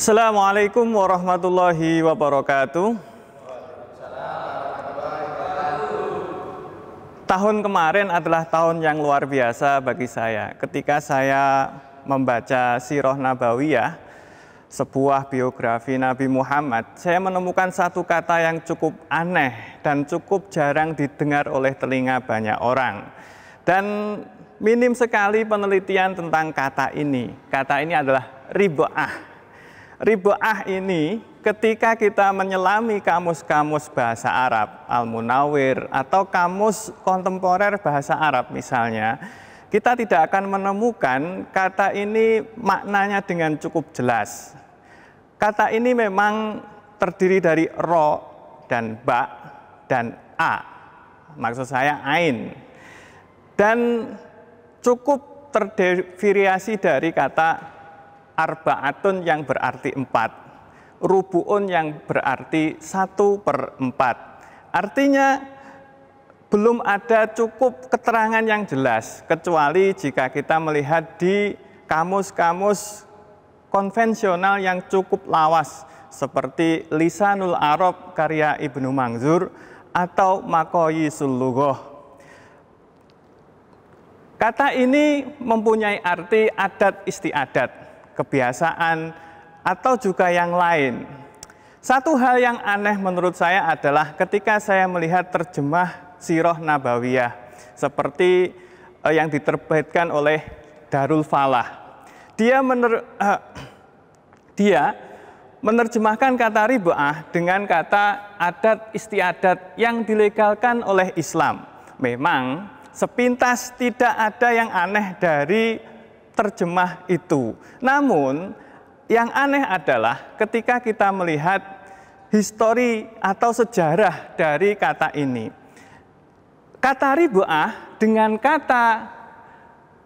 Assalamualaikum warahmatullahi wabarakatuh. Tahun kemarin adalah tahun yang luar biasa bagi saya. Ketika saya membaca Sirah Nabawiyah, sebuah biografi Nabi Muhammad, saya menemukan satu kata yang cukup aneh dan cukup jarang didengar oleh telinga banyak orang. Dan minim sekali penelitian tentang kata ini. Kata ini adalah rib'ah. Rib'ah ini ketika kita menyelami kamus-kamus bahasa Arab, Al-Munawwir, atau kamus kontemporer bahasa Arab misalnya, kita tidak akan menemukan kata ini maknanya dengan cukup jelas. Kata ini memang terdiri dari ro dan ba dan a, maksud saya ain, dan cukup terdefiniasi dari kata arba'atun yang berarti 4, rubu'un yang berarti 1/4. Artinya belum ada cukup keterangan yang jelas, kecuali jika kita melihat di kamus-kamus konvensional yang cukup lawas, seperti Lisanul Arab karya Ibnu Manzur atau Maqayisul Lughah. Kata ini mempunyai arti adat istiadat, kebiasaan, atau juga yang lain. Satu hal yang aneh menurut saya adalah ketika saya melihat terjemah Sirah Nabawiyah seperti yang diterbitkan oleh Darul Falah. Dia menerjemahkan kata rib'ah dengan kata adat istiadat yang dilegalkan oleh Islam. Memang sepintas tidak ada yang aneh dari terjemah itu. Namun yang aneh adalah ketika kita melihat histori atau sejarah dari kata ini. Kata rib'ah dengan kata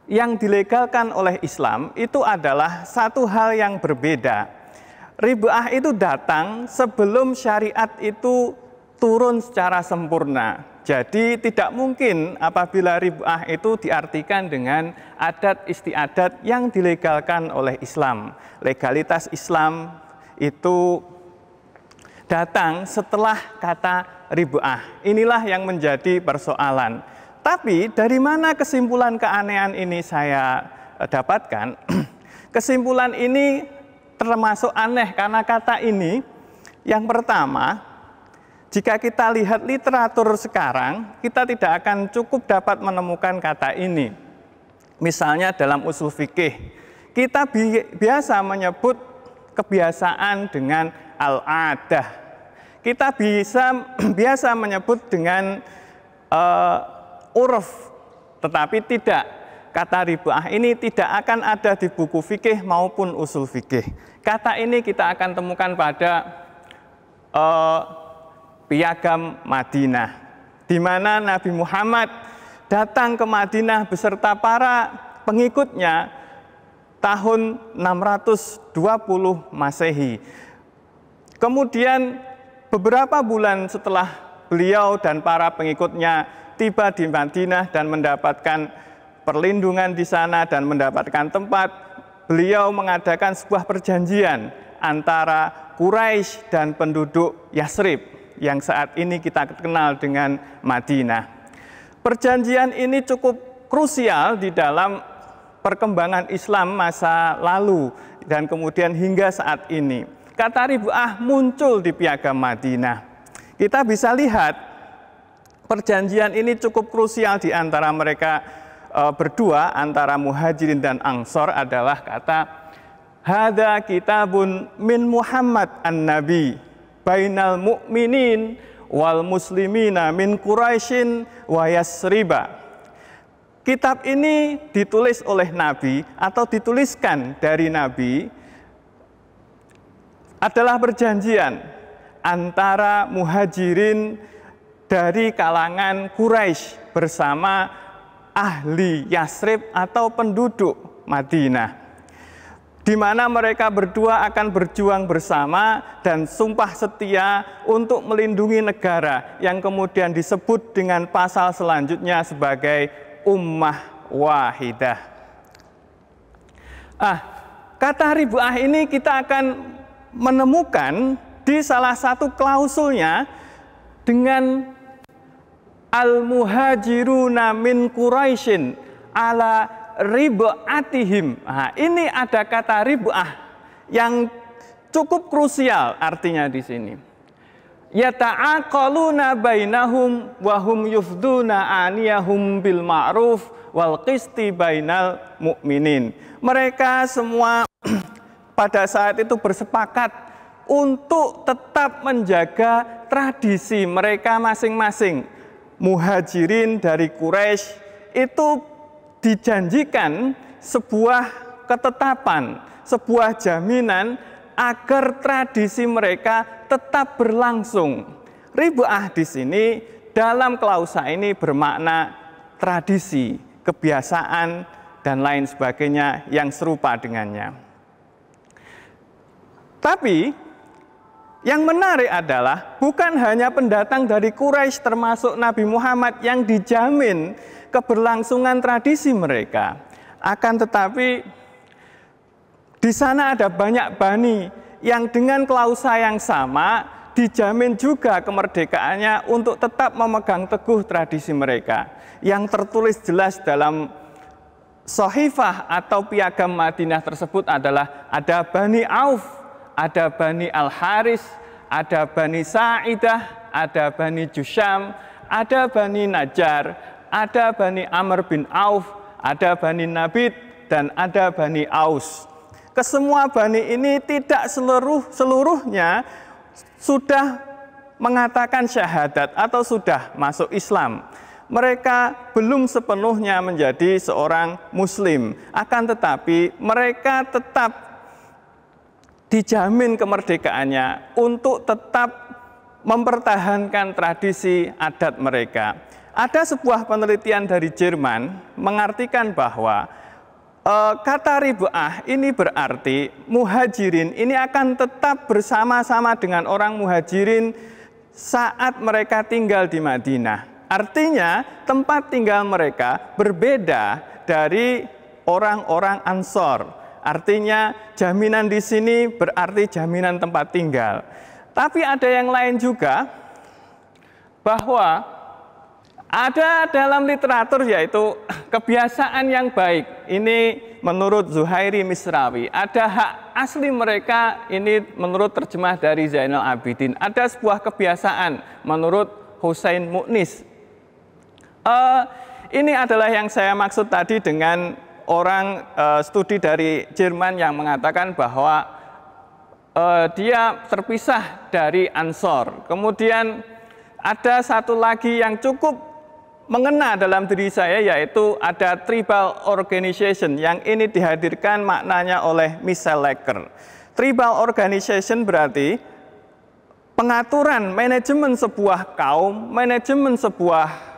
yang dilegalkan oleh Islam itu adalah satu hal yang berbeda. Rib'ah itu datang sebelum syariat itu turun secara sempurna. Jadi tidak mungkin apabila rib'ah itu diartikan dengan adat istiadat yang dilegalkan oleh Islam. Legalitas Islam itu datang setelah kata rib'ah. Inilah yang menjadi persoalan. Tapi dari mana kesimpulan keanehan ini saya dapatkan? Kesimpulan ini termasuk aneh karena kata ini yang pertama, jika kita lihat literatur sekarang, kita tidak akan cukup dapat menemukan kata ini. Misalnya dalam usul fikih, kita biasa menyebut kebiasaan dengan al-adah. Kita biasa menyebut dengan uruf, tetapi tidak. Kata rib'ah ini tidak akan ada di buku fikih maupun usul fikih. Kata ini kita akan temukan pada Piagam Madinah, di mana Nabi Muhammad datang ke Madinah beserta para pengikutnya tahun 620 Masehi. Kemudian beberapa bulan setelah beliau dan para pengikutnya tiba di Madinah dan mendapatkan perlindungan di sana dan mendapatkan tempat, beliau mengadakan sebuah perjanjian antara Quraisy dan penduduk Yasrib yang saat ini kita kenal dengan Madinah. Perjanjian ini cukup krusial di dalam perkembangan Islam masa lalu dan kemudian hingga saat ini. Kata rib'ah muncul di Piagam Madinah. Kita bisa lihat perjanjian ini cukup krusial di antara mereka berdua, antara Muhajirin dan Ansor, adalah kata hadza kitabun min Muhammad an-Nabi bainal mu'minin wal muslimina min Quraisyin wa Yasriba. Kitab ini ditulis oleh Nabi atau dituliskan dari Nabi, adalah perjanjian antara Muhajirin dari kalangan Quraisy bersama ahli Yasrib atau penduduk Madinah, di mana mereka berdua akan berjuang bersama dan sumpah setia untuk melindungi negara yang kemudian disebut dengan pasal selanjutnya sebagai ummah wahidah. Kata rib'ah ini kita akan menemukan di salah satu klausulnya dengan al-muhajiruna min Quraisyin ala rib'atihim. Nah, ini ada kata rib'ah yang cukup krusial artinya di sini. Yata'aqaluna bainahum wa hum yufduna aniyahum bil ma'ruf wal qisti bainal mu'minin. Mereka semua pada saat itu bersepakat untuk tetap menjaga tradisi mereka masing-masing. Muhajirin dari Quraisy itu dijanjikan sebuah ketetapan, sebuah jaminan agar tradisi mereka tetap berlangsung. Rib'ah di sini dalam klausa ini bermakna tradisi, kebiasaan, dan lain sebagainya yang serupa dengannya. Tapi yang menarik adalah bukan hanya pendatang dari Quraisy termasuk Nabi Muhammad yang dijamin keberlangsungan tradisi mereka. Akan tetapi di sana ada banyak bani yang dengan klausa yang sama dijamin juga kemerdekaannya untuk tetap memegang teguh tradisi mereka. Yang tertulis jelas dalam Shahifah atau piagam Madinah tersebut adalah ada Bani Auf, ada Bani Al-Haris, ada Bani Sa'idah, ada Bani Jusham, ada Bani Najjar, ada Bani Amr bin Auf, ada Bani Nabit, dan ada Bani Aus. Kesemua Bani ini tidak seluruhnya sudah mengatakan syahadat atau sudah masuk Islam. Mereka belum sepenuhnya menjadi seorang Muslim, akan tetapi mereka tetap dijamin kemerdekaannya untuk tetap mempertahankan tradisi adat mereka. Ada sebuah penelitian dari Jerman mengartikan bahwa kata rib'ah ini berarti muhajirin ini akan tetap bersama-sama dengan orang muhajirin saat mereka tinggal di Madinah. Artinya tempat tinggal mereka berbeda dari orang-orang Ansor. Artinya jaminan di sini berarti jaminan tempat tinggal. Tapi ada yang lain juga bahwa ada dalam literatur yaitu kebiasaan yang baik. Ini menurut Zuhairi Misrawi. Ada hak asli mereka ini menurut terjemah dari Zainal Abidin. Ada sebuah kebiasaan menurut Hussein Mu'nis. Ini adalah yang saya maksud tadi dengan orang studi dari Jerman yang mengatakan bahwa dia terpisah dari Ansor. Kemudian ada satu lagi yang cukup mengena dalam diri saya, yaitu ada tribal organization yang ini dihadirkan maknanya oleh Michel Lecker. Tribal organization berarti pengaturan manajemen sebuah kaum, manajemen sebuah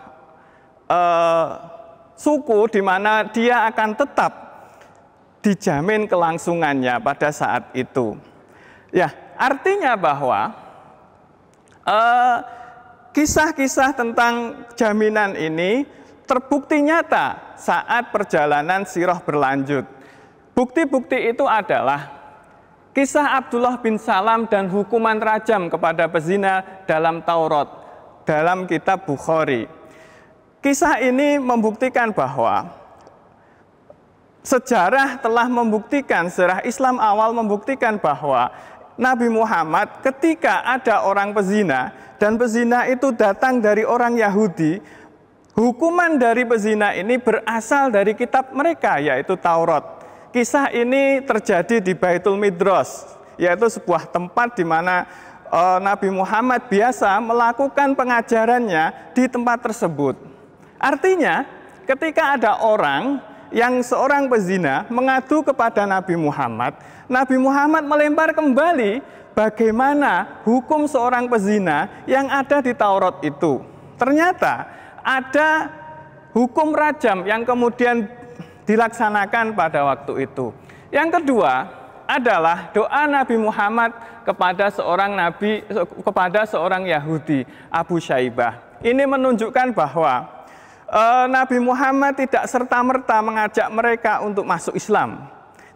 suku di mana dia akan tetap dijamin kelangsungannya pada saat itu. Ya, artinya bahwa kisah-kisah tentang jaminan ini terbukti nyata saat perjalanan sirah berlanjut. Bukti-bukti itu adalah kisah Abdullah bin Salam dan hukuman rajam kepada pezina dalam Taurat, dalam kitab Bukhari. Kisah ini membuktikan bahwa sejarah telah membuktikan, sejarah Islam awal membuktikan bahwa Nabi Muhammad ketika ada orang pezina dan pezina itu datang dari orang Yahudi, hukuman dari pezina ini berasal dari kitab mereka yaitu Taurat. Kisah ini terjadi di Baitul Midros, yaitu sebuah tempat di mana Nabi Muhammad biasa melakukan pengajarannya di tempat tersebut. Artinya ketika ada orang yang seorang pezina mengadu kepada Nabi Muhammad melempar kembali bagaimana hukum seorang pezina yang ada di Taurat itu. Ternyata ada hukum rajam yang kemudian dilaksanakan pada waktu itu. Yang kedua adalah doa Nabi Muhammad kepada seorang Yahudi, Abu Syaibah. Ini menunjukkan bahwa Nabi Muhammad tidak serta-merta mengajak mereka untuk masuk Islam.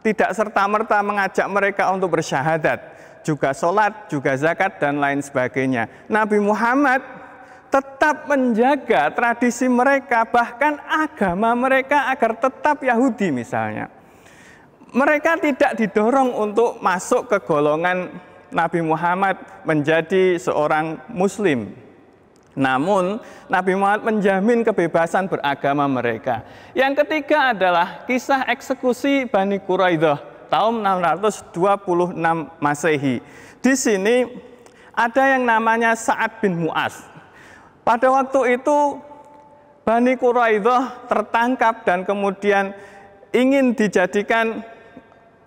tidak serta-merta mengajak mereka untuk bersyahadat, juga sholat, juga zakat, dan lain sebagainya. Nabi Muhammad tetap menjaga tradisi mereka, bahkan agama mereka agar tetap Yahudi misalnya. Mereka tidak didorong untuk masuk ke golongan Nabi Muhammad menjadi seorang Muslim. Namun, Nabi Muhammad menjamin kebebasan beragama mereka. Yang ketiga adalah kisah eksekusi Bani Quraidah tahun 626 Masehi. Di sini ada yang namanya Sa'ad bin Mu'az. Pada waktu itu, Bani Quraidah tertangkap dan kemudian ingin dijadikan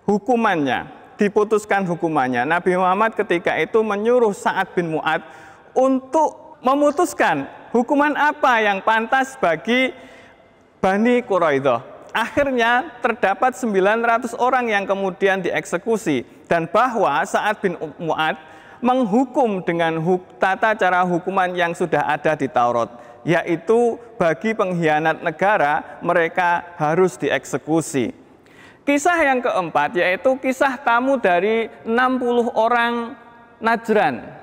hukumannya, diputuskan hukumannya. Nabi Muhammad ketika itu menyuruh Sa'ad bin Mu'az untuk memutuskan hukuman apa yang pantas bagi Bani Quraidah. Akhirnya terdapat 900 orang yang kemudian dieksekusi, dan bahwa Sa'ad bin Mu'az menghukum dengan tata cara hukuman yang sudah ada di Taurat, yaitu bagi pengkhianat negara mereka harus dieksekusi. Kisah yang keempat yaitu kisah tamu dari 60 orang Najran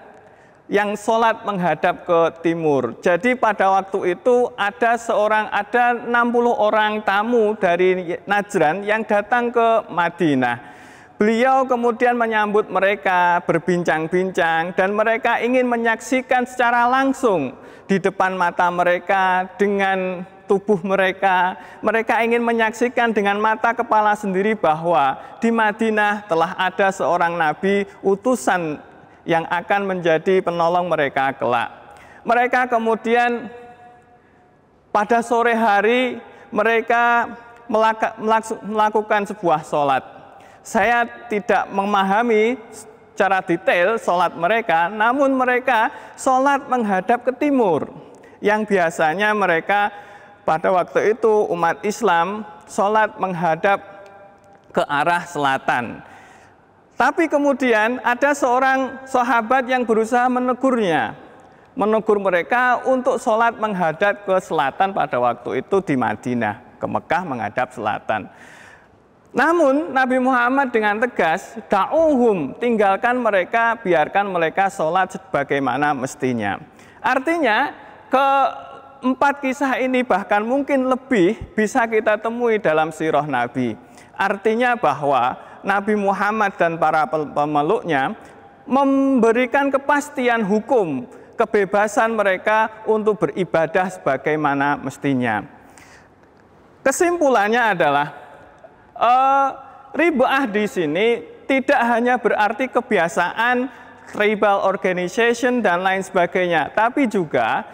yang sholat menghadap ke timur. Jadi pada waktu itu ada 60 orang tamu dari Najran yang datang ke Madinah. Beliau kemudian menyambut mereka, berbincang-bincang, dan mereka ingin menyaksikan secara langsung di depan mata mereka dengan tubuh mereka. Mereka ingin menyaksikan dengan mata kepala sendiri bahwa di Madinah telah ada seorang nabi utusan yang akan menjadi penolong mereka kelak. Mereka kemudian pada sore hari mereka melakukan sebuah sholat. Saya tidak memahami secara detail sholat mereka, namun mereka sholat menghadap ke timur. Yang biasanya mereka pada waktu itu umat Islam sholat menghadap ke arah selatan. Tapi kemudian ada seorang sahabat yang berusaha menegur mereka untuk sholat menghadap ke selatan pada waktu itu di Madinah, ke Mekah menghadap selatan. Namun Nabi Muhammad dengan tegas, da'uhum, tinggalkan mereka, biarkan mereka sholat sebagaimana mestinya. Artinya keempat kisah ini bahkan mungkin lebih bisa kita temui dalam sirah Nabi. Artinya bahwa Nabi Muhammad dan para pemeluknya memberikan kepastian hukum, kebebasan mereka untuk beribadah sebagaimana mestinya. Kesimpulannya adalah ribaah di sini tidak hanya berarti kebiasaan tribal organization dan lain sebagainya, tapi juga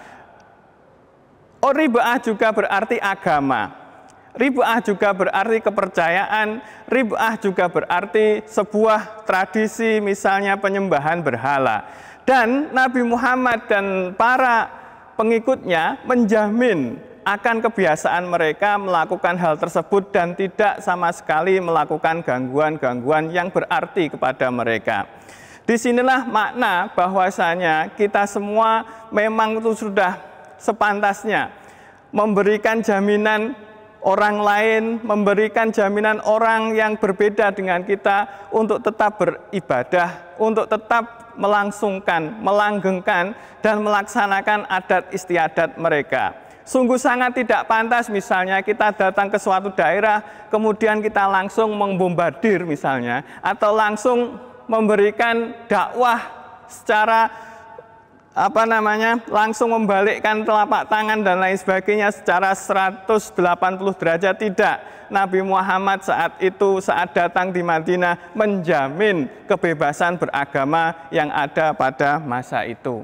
ribaah juga berarti agama. Ribaah juga berarti kepercayaan, ribaah juga berarti sebuah tradisi, misalnya penyembahan berhala. Dan Nabi Muhammad dan para pengikutnya menjamin akan kebiasaan mereka melakukan hal tersebut dan tidak sama sekali melakukan gangguan-gangguan yang berarti kepada mereka. Disinilah makna bahwasanya kita semua memang itu sudah sepantasnya memberikan jaminan orang lain, memberikan jaminan orang yang berbeda dengan kita untuk tetap beribadah, untuk tetap melangsungkan, melanggengkan, dan melaksanakan adat istiadat mereka. Sungguh sangat tidak pantas misalnya kita datang ke suatu daerah, kemudian kita langsung membombardir misalnya, atau langsung memberikan dakwah secara langsung membalikkan telapak tangan dan lain sebagainya secara 180 derajat. Tidak. Nabi Muhammad saat datang di Madinah menjamin kebebasan beragama yang ada pada masa itu.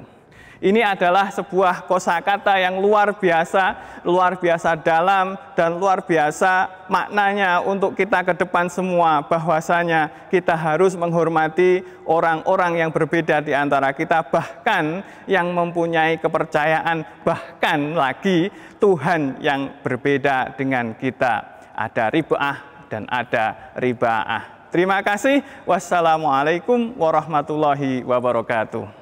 Ini adalah sebuah kosakata yang luar biasa dalam dan luar biasa maknanya untuk kita ke depan semua, bahwasanya kita harus menghormati orang-orang yang berbeda di antara kita, bahkan yang mempunyai kepercayaan, bahkan lagi Tuhan yang berbeda dengan kita. Ada ribaah dan ada ribaah. Terima kasih. Wassalamualaikum warahmatullahi wabarakatuh.